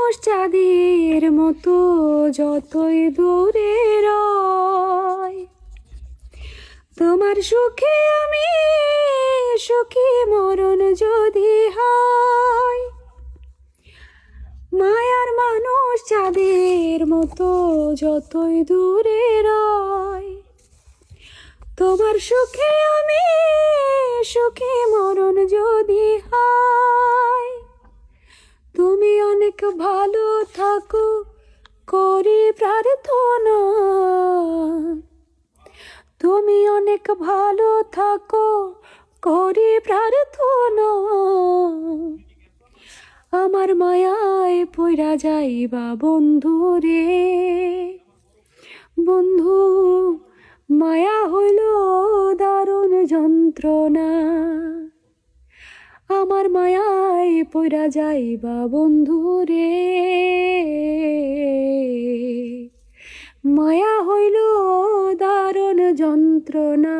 মানুষ চাঁদের মতো যতই দূরে রয়, তোমার সুখে আমি সুখী মরণ যদি হয়। মায়ার মানুষ চাঁদের মতো যতই দূরে রয়, তোমার সুখে আমি সুখী মরণ যদি হয়। তুমি অনেক ভালো থাকো করি প্রার্থনা, তুমি অনেক ভালো থাকো করি প্রার্থনা। আমার মায়ায় পইরা যাইবা বন্ধু রে, বন্ধু মায়া হইল দারুণ যন্ত্রণা। আমার মায়ায় পইরা যাইবা বন্ধু রে, মায়া হইল দারুণ যন্ত্রণা।